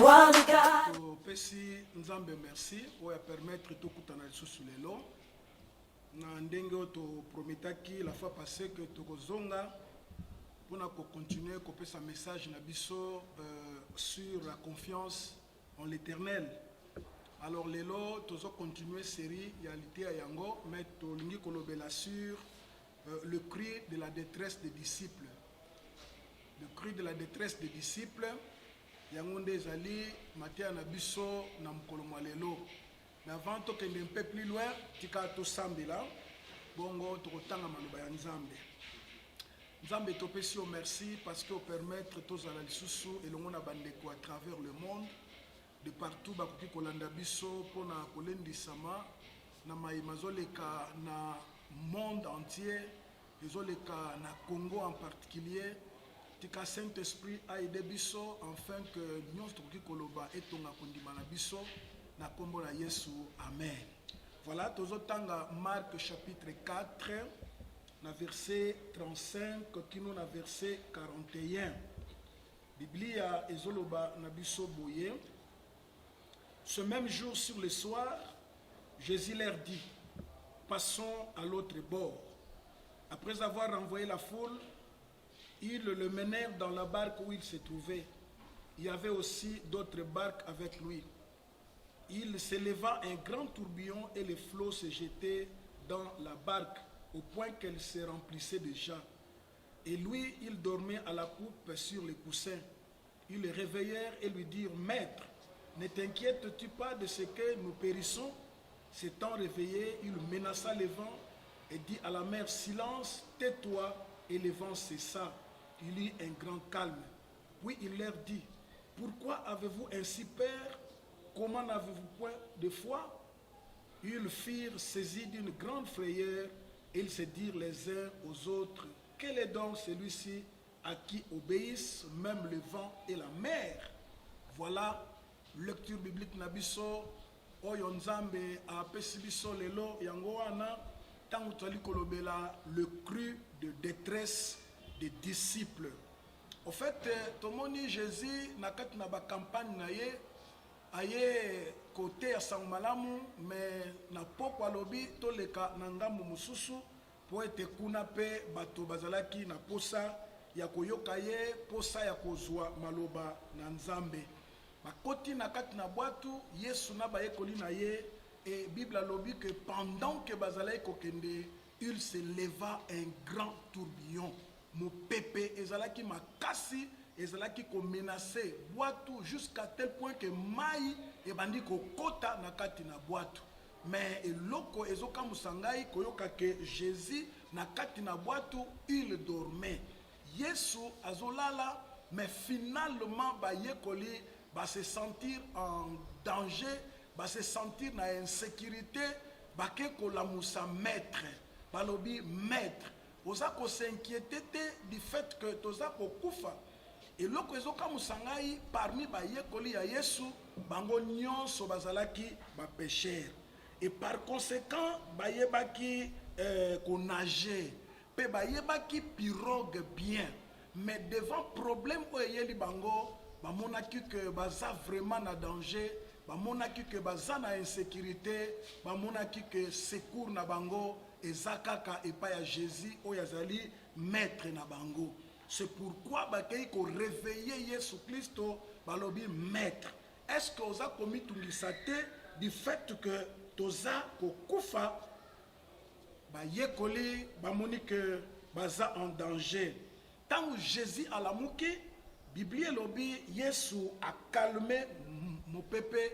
You are the God. Pesi nzambe merci oya permettre tokutana lisusu lelo na ndenge to prometaki la fois passée que tokozonga pona ko continuer ko pesa message na biso sur la confiance en l'Éternel. Alors lelo tozo continuer série ya lité ya yango mais to lingi kolobela sur le cri de la détresse des disciples. Le cri de la détresse des disciples. Yango nde ezali matia na biso na mokolo mwa lelo. Mais avant tokende un peu plus loin tika tosambela bongo tokotanga maloba ya nzambe. Nzambe topesi yo merci parce que permettre tozala lisusu elongo na bandeko à travers le monde de partout bakoki kolanda biso pona kolendisama na mayima zoleka na monde entier ezoleka na Congo en particulier. Tika Saint-Esprit a aidé biso afin que nous toki koloba etonga kondima na biso na kombo na Yesu. Amen. Voilà, tozotanga Marc chapitre 4 na verset 35 kino na verset 41. Biblia ezoloba na biso boye. Ce même jour sur le soir, Jésus leur dit: passons à l'autre bord. Après avoir renvoyé la foule, ils le menèrent dans la barque où il se trouvait. Il y avait aussi d'autres barques avec lui. Il s'éleva un grand tourbillon et les flots se jetaient dans la barque au point qu'elle se remplissait déjà. Et lui, il dormait à la poupe sur les coussins. Ils le réveillèrent et lui dirent: Maître, ne t'inquiètes-tu pas de ce que nous périssons? S'étant réveillé, il menaça le vent et dit à la mer: Silence, tais-toi. Et le vent cessa. Il y eut un grand calme. Puis il leur dit: pourquoi avez-vous ainsi peur? Comment n'avez-vous point de foi? Ils furent saisis d'une grande frayeur et ils se dirent les uns aux autres: quel est donc celui-ci à qui obéissent même le vent et la mer? Voilà, lecture biblique na biso oyo nzambe apesi biso lelo yango wana tango tozali kolobela le cri de détresse des disciples. En fait, tomoni Jésus na kati na ba campagne na ye aye côté ya Sangmalamu mais na poko alobi toleka na ngambo mususu po ete kuna pe bato bazalaki na posa ya koyoka ye, posa ya kozwa maloba na nzambe. Bakoti na kati na bwatu Yesu na bayekoli na ye et Bible alobi que pendant que bazalaki kokende, il se leva un grand tourbillon. Mon pépé ezalaki makasi ezalaki ko menacer boatu jusqu'à tel point que mai ebandi ko kota na kati na boatu. Mais eloko ezoka musangai koyoka que Jésus na kati na boatu il dormait. Yesu azolala mais finalement ba yekoli ba se sentir en danger, ba se sentir na insécurité, ba ke ko la musa maître, balobi maître. Oza ko s'inquiéter du fait que toza ko kufa. Et loko ezoka musangai parmi ba yekoli ya Yesu bango nyonso bazalaki ba pécheur. Et par conséquent ba yebaki ko nager, pe ba yebaki pirogue bien. Mais devant problème o yeli bango ba monaki que baza vraiment na danger, ba monaki que baza na insécurité, ba monaki que secours na bango ezakaka epa ya Jésus oyazali maître na bango. C'est pourquoi bakei ko réveiller Yesu Christo balobi maître. Est-ce que oza komi tungisate du fait que toza ko kufa ba yekoli ba moni que baza en danger. Tant Jésus a la mouki Biblie lobi Yesu a calmé mon pépé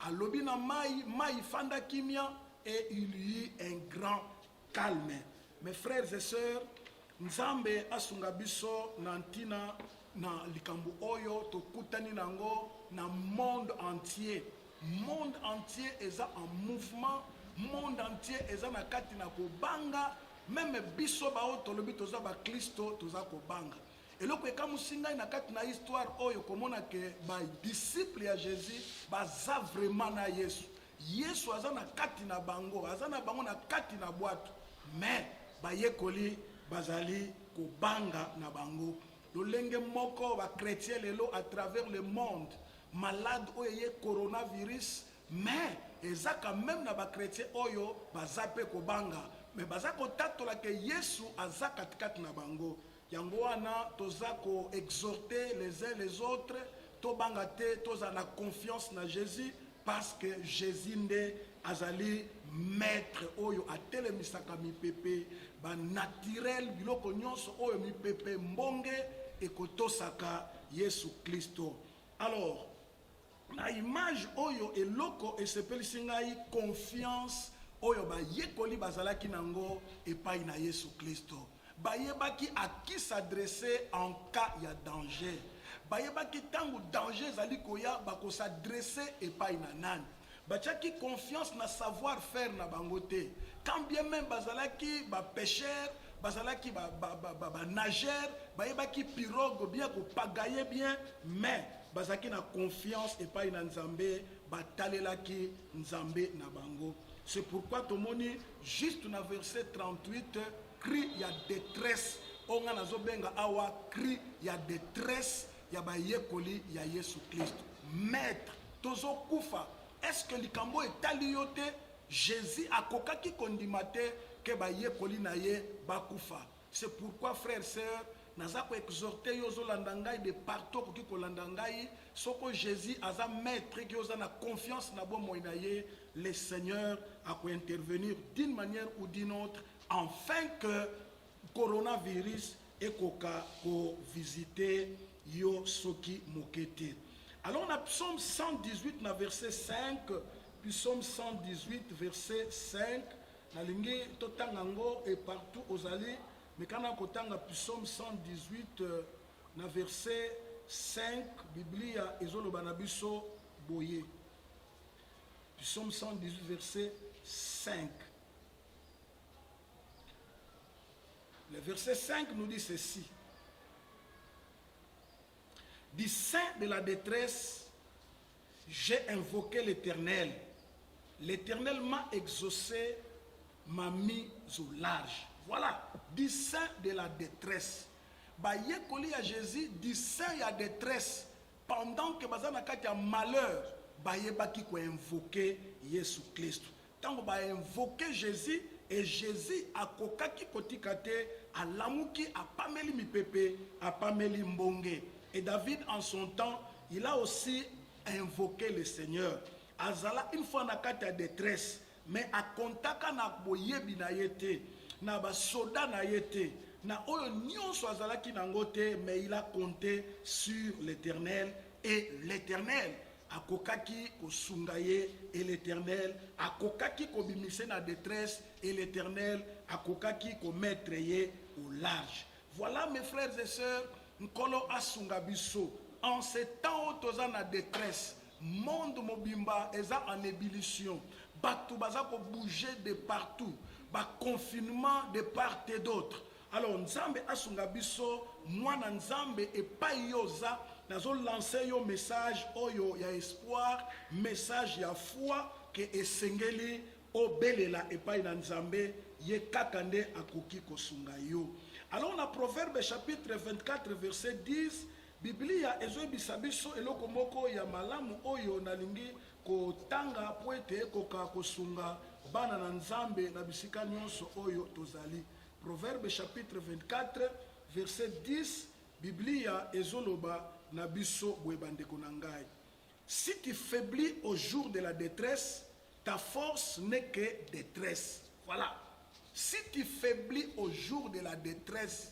a lobi na mai fanda kimia et il y eut un grand calme. Mes frères et sœurs, nzambe asunga biso na ntina na likambo oyo tokutani nango na monde entier. Monde entier eza en mouvement, monde entier eza na kati na kobanga, même biso ba otolobi toza ba Kristo toza kobanga. Et loko ekamusinga na kati na histoire oyo komona ke ba disciple ya Jésus baza vraiment na Yesu. Yesu aza na kati na bango, aza na bango na kati na boîte. Mais ba yekoli bazali kobanga na bango. Lolenge moko ba chrétien lelo à travers le monde malade oyo ye coronavirus, mais eza quand même na ba chrétien oyo baza pe kobanga, mais baza kotatola ke Yesu aza katikati na bango. Yango wana toza ko exhorter les uns les autres, to banga te, toza na confiance na Jésus, parce que Jésus nde azali maître oyo atelemisaka mipepe ba naturel biloko nyonso oyo mipepe mbonge ekotosaka Yesu Kristo. Alors na image oyo eloko esepelisi ngai confiance oyo bayekoli bazalaki nango epai na Yesu Kristo. Bayebaki à qui s'adresser en cas ya danger. Bayebaki tango danger ezali koya bako s'adresser epai na nani. Batiaki confiance na savoir-faire na bangote. Quand bien même bazalaki ba pêcheur, bazalaki ba nageur, bayebaki pirogue bien ko pagaye bien, mais bazalaki na confiance epai na Nzambe, batalelaki Nzambe na bango. C'est pourquoi tomoni juste na verset 38 cri ya détresse onga nazobenga awa cri ya détresse ya bayekoli ya Yesu Kristo. Maître tozo kufa, est-ce que likambo etali yo te? Jésus akokaki kondimate ke bayekoli na ye bakufa. C'est pourquoi frères sœurs naza ko exhorter yo zolanda ngai de partout koki kolanda ngai soko Jésus aza maître ki oza na confiance na bomoi na ye, le Seigneur a ko intervenir d'une manière ou d'une autre afin que coronavirus ekoka ko visiter yo soki mokete. Alors on a psaume 118 na verset 5, psaume 118 verset 5, na lingi totangango et partout ozali, mais quand on kotanga psaume 118 na verset 5, Biblia ezoloba na biso boye. Psaume 118 verset 5. Le verset 5 nous dit ceci. Du sein de la détresse, j'ai invoqué l'Éternel. L'Éternel m'a exaucé, m'a mis au large. Voilà, du sein de la détresse. Bayekoli à Jésus, du sein de la détresse. Pendant que bazana kati a malheur, bayebaki ko invoquer Jésus Christ. Tant que ba invoquer Jésus, et Jésus a kokaki kotikate a lamuki a pameli mi pepe a pameli mbonge. Et David en son temps, il a aussi invoqué le Seigneur. Azala une fois na kati a détresse, mais a kontaka na boyebi na yete, na ba soda na yete, na oyo nyonso azalaki nango te, mais il a compté sur l'Éternel et l'Éternel akokaki kosungaye et l'Éternel akokaki kobimise na détresse et l'Éternel akokaki ko mettre ye au large. Voilà mes frères et sœurs, nkolo asunga biso en ce temps où toza na détresse, monde mobimba eza en ébullition, bato baza ko bouger de partout, ba confinement de part et d'autre. Alors Nzambe asunga biso mwana Nzambe epai yoza nazo lancer yo message oyo ya espoir, message ya foi que esengeli obelela epai na Nzambe ye kakande akoki kosunga yo. Alors on a Proverbe chapitre 24 verset 10, Biblia ezobisa biso eloko moko ya malamu oyo nalingi kotanga po ete ekoka kosunga bana na Nzambe na bisika nyonso oyo tozali. Proverbe chapitre 24 verset 10, Biblia ezoloba na biso bwebandeko na ngai. Si tu faiblis au jour de la détresse, ta force n'est que détresse. Voilà. Si tu faiblis au jour de la détresse,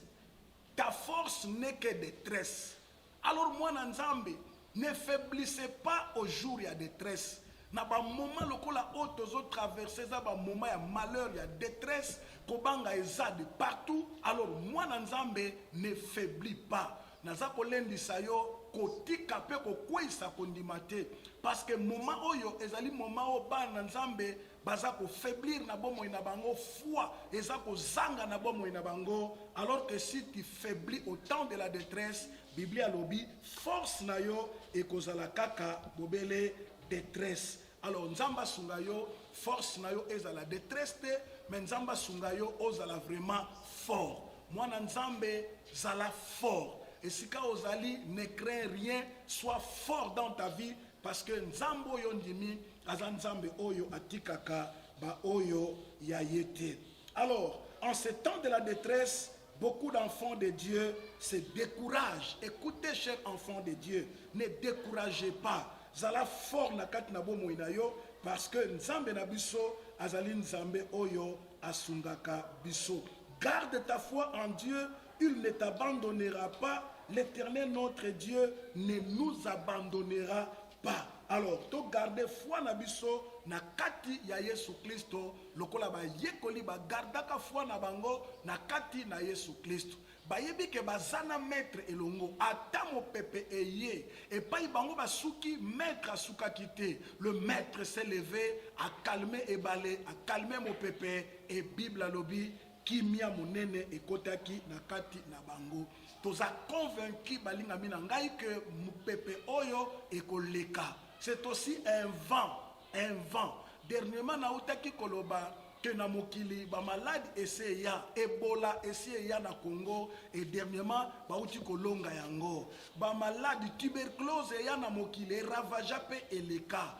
ta force n'est que détresse. Alors moi Nzambe, ne faiblissez pas au jour de la détresse. Na ba moment lokola otozo traverser za ba moment ya malheur, ya détresse, kobanga eza de partout. Alors moi Nzambe, ne faiblis pas. Naza kolendisa yo kotika pe kokwisa kondimate parce que moment oyo ezali moment o bana Nzambe baza ko faiblir na bomo ina bango foi eza ko zanga na bomo ina bango. Alors que si tu faiblis au temps de la détresse, Biblia lobi force na yo ekozala kaka bobele détresse. Alors Nzamba sunga yo force na yo ezala détresse te, mais Nzamba sunga yo ozala vraiment fort. Mwana Nzambe zala fort. Et si ozali, ne crains rien, sois fort dans ta vie, parce que Nzambo yondimi, azan Nzambe oyo atikaka, ba oyo yayete. Alors, en ces temps de la détresse, beaucoup d'enfants de Dieu se découragent. Écoutez, chers enfants de Dieu, ne découragez pas. Zala fort na kat na bomo inayo, parce que Nzambe na biso, azali Nzambe oyo asungaka biso. Garde ta foi en Dieu, il ne t'abandonnera pas. L'Éternel notre Dieu ne nous abandonnera pas. Alors, to garder foi na biso na kati ya Yesu Kristo, lokola ba yekoli ba gardaka foi na bango na kati na Yesu Kristo. Ba yebi ke bazana maître elongo ata mo pepe eye et pa bango basuki maître asuka kité. Le maître s'est levé à calmer et balé, à calmer mo pepe et Bible alobi kimia monene ekotaki na kati na bango. Toza convaincu balinga mina ngai que mo pepe oyo ekoleka. C'est aussi un vent, un vent. Dernièrement, na utaki koloba que na mokili ba malade eseya, Ebola eseya na Congo et dernièrement ba uti kolonga yango. Ba malade tuberculose ya na mokili ravaja pe eleka.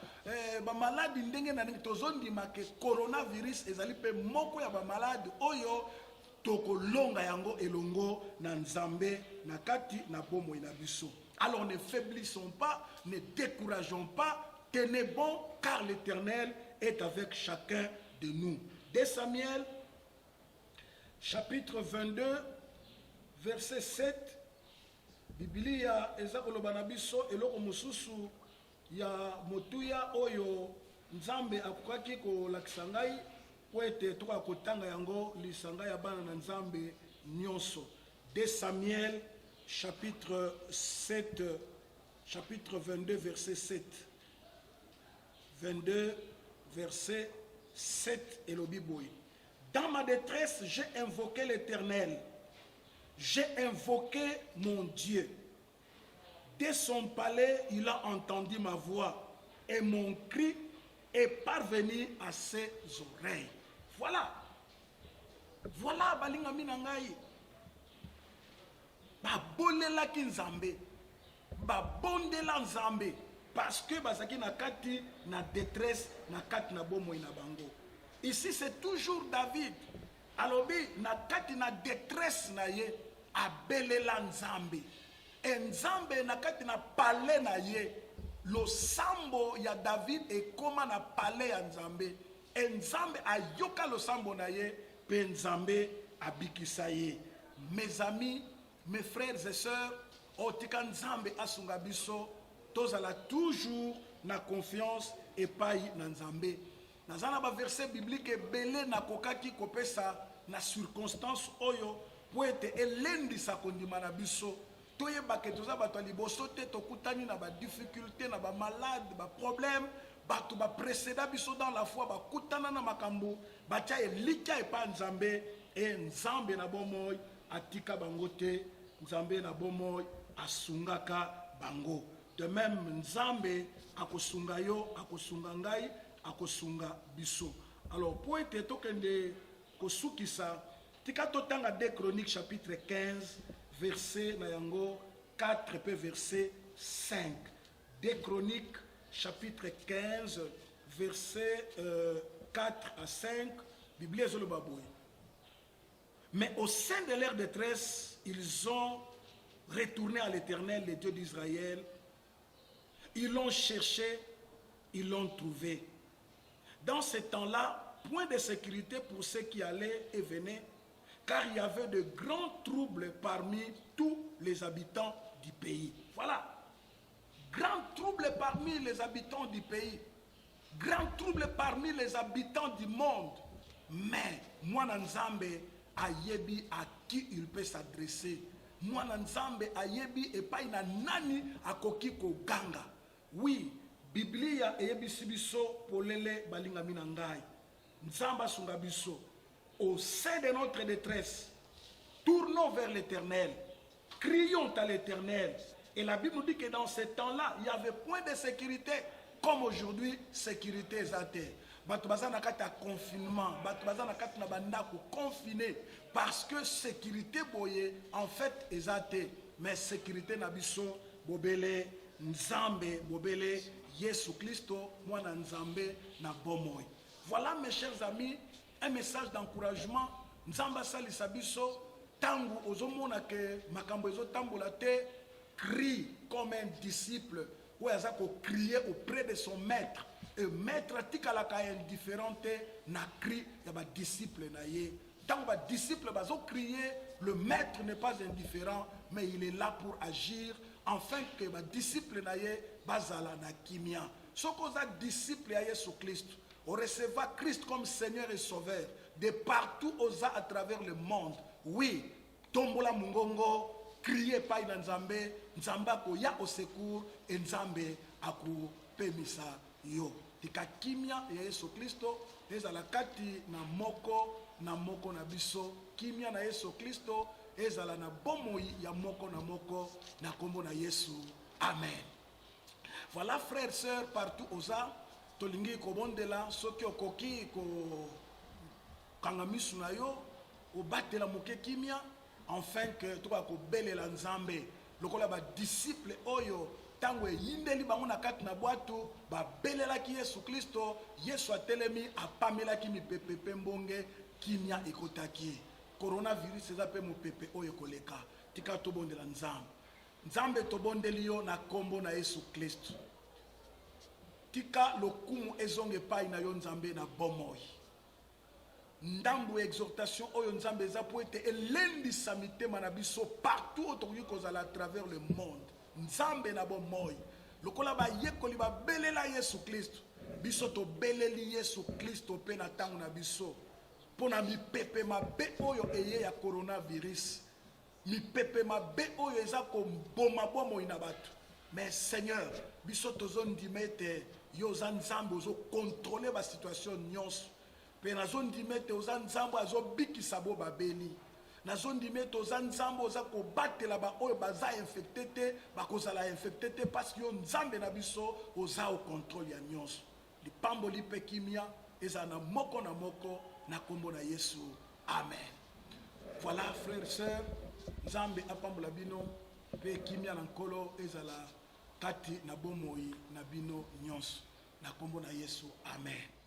Ba malade ndenge na tozondi make coronavirus ezali pe moko ya ba malade oyo tokolonga yango elongo na Nzambe na kati na bomo ina biso. Alors ne faiblissons pas, ne décourageons pas, tenez bon, car l'Éternel est avec chacun de nous. 2 Samuel, chapitre 22, verset 7, Biblia eza koloba na biso eloko mosusu ya motuya oyo Nzambe akokaki kolakisa ngai po ete toka kotanga yango lisanga ya bana na Nzambe nyonso. 2 Samuel chapitre 7, chapitre 22, verset 7. 22, verset 7, Elobi Boy. Dans ma détresse, j'ai invoqué l'Éternel. J'ai invoqué mon Dieu. Dès son palais, il a entendu ma voix et mon cri est parvenu à ses oreilles. Voilà. Voilà, balinga minangai. Babolela ki Nzambe, babondela Nzambe, parce que bazaki na kati na détresse, na kati na bomo ina bango. Ici c'est toujours David. Alobi na kati na détresse na ye, abelela Nzambe. Et Nzambe na kati na palais na ye, lo sambo ya David e koma na palais ya Nzambe. Et Nzambe ayoka lo sambo na ye, pe Nzambe abikisa ye. Mes amis, mes frères et sœurs, otika Nzambe asunga biso, tozala toujours na confiance et pai na Nzambe. Nazana ba verset biblique belé na kokaki kopesa na circonstance oyo po ete elendisa kondima na biso. Toyeba ke toza bato liboso te tokutani na ba difficulté na ba malade, ba problème, bato ba précéda biso dans la foi ba kutana na makambo, batia elika epa Nzambe et Nzambe na bomoy atika bangote. Nzambe na bomoy asungaka bango. De même Nzambe akosunga yo, akosunga ngai, akosunga biso. Alors pour être tokende kosukisa tika totanga 2 Chroniques chapitre 15 verset na yango 4 pe verset 5. 2 Chroniques chapitre 15 verset 4 à 5. Bible ezolo baboy. Mais au sein de leur détresse, ils ont retourné à l'Éternel, le Dieu d'Israël. Ils l'ont cherché, ils l'ont trouvé. Dans ce temps-là, point de sécurité pour ceux qui allaient et venaient, car il y avait de grands troubles parmi tous les habitants du pays. Voilà. Grands troubles parmi les habitants du pays. Grands troubles parmi les habitants du monde. Mais, moi, Nzambe, ayebi à qui il peut s'adresser. Mwana Nzambe ayebi epai na nani akoki koganga. Oui, Biblia eyebisi biso polele balinga mina ngai. Nzamba sunga biso. Au sein de notre détresse, tournons vers l'Éternel. Crions à l'Éternel. Et la Bible nous dit que dans ce temps-là, il y avait point de sécurité comme aujourd'hui, sécurité exatée. Batubaza na kati ya confinement, batubaza na kati na bandako confiné parce que sécurité boye en fait exatée. mais sécurité na biso bobele nzambe bobele Yesu Christo mwana nzambe na bomoi. Voilà mes chers amis, un message d'encouragement. Nzamba salisa biso tangu ozomona ke makambo ezotambola te, crie comme un disciple ou azako crier auprès de son maître. Et maître tikalaka indifférent na cri ya ba disciple na ye. Tant ba disciple bazo crier, le maître n'est pas indifférent, mais il est là pour agir afin que ba disciple na ye bazala na kimia. Soko za disciple ya Yesu Christ, on recevra Christ comme Seigneur et Sauveur de partout osa à travers le monde. Oui, tombola mungongo, criez pas na Nzambe, Nzamba ko ya au secours et Nzambe aku pemisa yo. Tika kimia ya Yesu Kristo ezala kati na moko na biso. Kimia na Yesu Kristo ezala na bomoi ya moko na kombo na Yesu. Amen. Voilà frères, sœurs, partout oza tolingi kobondela soki okoki ko kangamisu na yo obatela moke kimia enfin que toka ko belela Nzambe lokola ba disciple oyo tango yindeli bango na kati na bwato ba belelaki Yesu Kristo, Yesu atelemi apamelaki mipepe mbonge kimia ekotaki. Coronavirus eza pe mopepe oyo koleka. Tika tobondela Nzambe tobondeli yo na kombo na Yesu Kristo. Tika lokumu ezonge pai na yo Nzambe na bomoi. Ndambu exhortation oyo Nzambe eza po ete elendisa mitema na biso partout otokoki kozala à travers le monde. Nzambe na bomoi. Lokola ba yekoli ba belela Yesu Kristo. Biso to beleli Yesu Kristo pe na tango na biso. Pona mi pepe mabe oyo eye ya coronavirus. Mi pepe mabe oyo eza ko boma bomoi na bato. Mais Seigneur, biso tozondimete yo za Nzambe ozo contrôler ba situation nyonso. Pe nazondimete oza Nzambe azo bikisa bo babeli. Nazondimete oza Nzambe oza ko batela ba oyo baza infecté te, bakozala infecté te parce que yo Nzambe na biso oza au contrôle ya nyonso. Lipamboli pe kimia eza na moko na kombo na Yesu. Amen. Voilà frères et sœurs, Nzambe apambola bino pe kimia na nkolo ezala kati na bomoi na bino nyonso na kombo na Yesu. Amen.